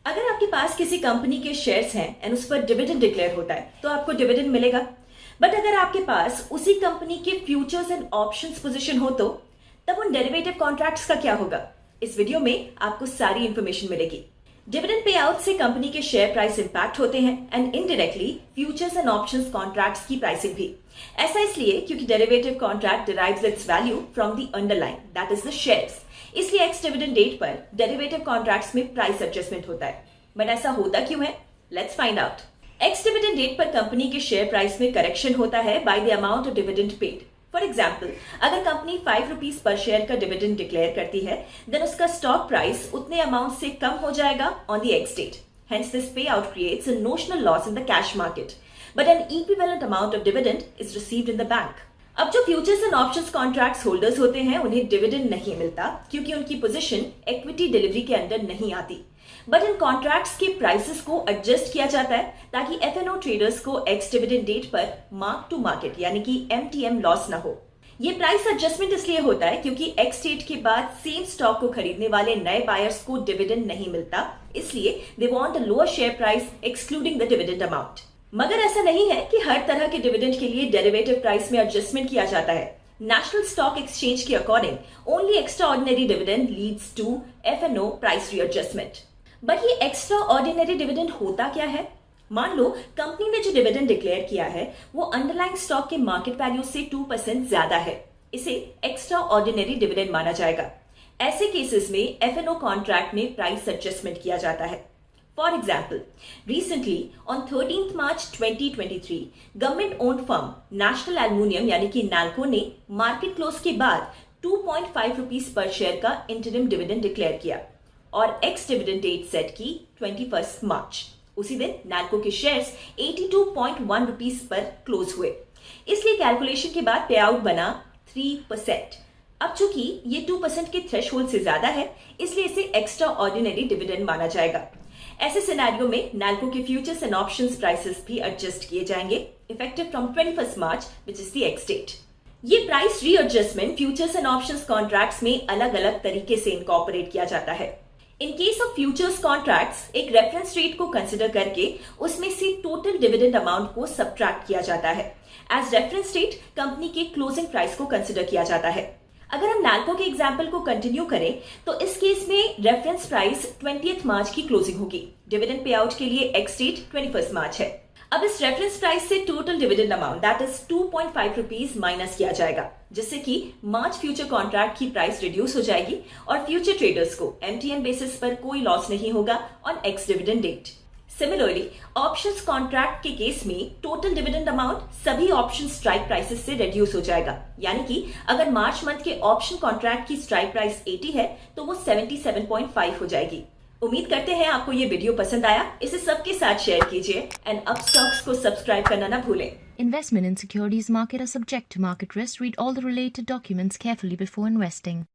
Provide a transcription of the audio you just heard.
अगर आपके पास किसी कंपनी के शेयर्स हैं एंड उस पर डिविडेंड डिक्लेयर होता है तो आपको डिविडेंड मिलेगा। बट अगर आपके पास उसी कंपनी के फ्यूचर्स एंड ऑप्शंस पोजीशन हो तो तब उन डेरिवेटिव कॉन्ट्रैक्ट्स का क्या होगा? इस वीडियो में आपको सारी इंफॉर्मेशन मिलेगी। डिविडेंड पे आउट से कंपनी के शेयर प्राइस इंपैक्ट होते हैं and indirectly futures and options contracts की प्राइसिंग भी। ऐसा इसलिए क्योंकि derivative contract derives its value from the underline that is the shares. इसलिए एक्स डिविडेंड डेट पर डेरिवेटिव कॉन्ट्रैक्ट्स में प्राइस एडजस्टमेंट होता है। बट ऐसा होता क्यों है? Let's find out. Ex dividend date पर कंपनी के शेयर प्राइस में करेक्शन होता है by the amount of dividend paid. For example, अगर कंपनी 5 रुपीज पर शेयर का डिविडेंड डिक्लेयर करती है देन उसका स्टॉक प्राइस उतने अमाउंट से कम हो जाएगा on the ex date. Hence this payout creates a notional loss in the cash market, but an equivalent amount of dividend is received in the bank. अब जो futures and options contracts holders होते हैं उन्हें dividend नहीं मिलता क्योंकि उनकी position equity delivery के अंदर नहीं आती। बट इन कॉन्ट्रैक्ट्स के प्राइसेस को एडजस्ट किया जाता है ताकि एफएनओ ट्रेडर्स को एक्स डिविडेंड डेट पर मार्क टू मार्केट यानी कि एमटीएम लॉस ना हो। ये प्राइस एडजस्टमेंट इसलिए होता है क्योंकि एक्स डेट के बाद सेम स्टॉक को खरीदने वाले नए बायर्स को डिविडेंड नहीं मिलता, इसलिए they want a lower share price excluding the dividend amount. मगर ऐसा नहीं है कि हर तरह के डिविडेंड के लिए डेरिवेटिव प्राइस में एडजस्टमेंट किया जाता है। नेशनल स्टॉक एक्सचेंज के according only extraordinary dividend leads to F and O price readjustment. But ये एक्स्ट्रा ऑर्डिनरी डिविडेंड होता क्या है? मान लो कंपनी ने जो डिविडेंड डिक्लेयर किया है वो अंडरलाइन स्टॉक के मार्केट वैल्यू से 2% ज्यादा है। इसे एक्स्ट्रा ऑर्डिनरी डिविडेंड माना जाएगा। ऐसे केसेस में एफएनओ कॉन्ट्रैक्ट में प्राइस एडजस्टमेंट किया जाता है। For example, recently on 13 March 2023 government owned firm national aluminium यानी कि नैल्को ने मार्केट क्लोज के बाद 2.5 रुपीज पर शेयर का इंटरिम डिविडेंड डिक्लेयर किया और एक्स डिविडेंड डेट सेट की 21 मार्च। उसी दिन नैल्को के शेयर्स 82.1 रुपीज पर क्लोज हुए, इसलिए कैलकुलेशन के बाद पे आउट बना 3%। अब चूंकि ये 2% के थ्रेशोल्ड से ज्यादा है इसलिए इसे एक्स्ट्रा ऑर्डिनरी डिविडेंड माना जाएगा। ऐसे सिनेरियो में नैल्को के फ्यूचर्स एंड ऑप्शंस प्राइसेस भी एडजस्ट किए जाएंगे effective from 21 March which is the ex date. ये price readjustment futures and options contracts में अलग अलग तरीके से इनकॉर्पोरेट किया जाता है। In case of futures contracts एक रेफरेंस रेट को कंसिडर करके उसमें से टोटल डिविडेंड अमाउंट को सब्ट्रैक्ट किया जाता है। एज रेफरेंस रेट कंपनी के क्लोजिंग प्राइस को कंसिडर किया जाता है। अगर हम नैल्को के एग्जाम्पल को कंटिन्यू करें तो इस केस में रेफरेंस प्राइस 20 मार्च की क्लोजिंग होगी। डिविडेंड पे आउट के लिए एक्स डेट 21 मार्च है। अब इस रेफरेंस प्राइस से total dividend amount that is 2.5 rupees minus किया जाएगा, जिससे कि मार्च फ्यूचर कॉन्ट्रैक्ट की प्राइस रिड्यूस हो जाएगी और फ्यूचर ट्रेडर्स को एमटीएम बेसिस पर कोई लॉस नहीं होगा on ex dividend date. Similarly options contract के केस में टोटल डिविडेंड अमाउंट सभी ऑप्शन स्ट्राइक प्राइसेस से रिड्यूस हो जाएगा, यानी कि अगर मार्च मंथ के ऑप्शन कॉन्ट्रैक्ट की स्ट्राइक प्राइस 80 है तो वो 77.5 हो जाएगी। उम्मीद करते हैं आपको ये वीडियो पसंद आया। इसे सबके साथ शेयर कीजिए एंड अपस्टॉक्स को सब्सक्राइब करना ना भूलें। Investment in securities market are subject to market risk. Read all the related documents carefully before investing.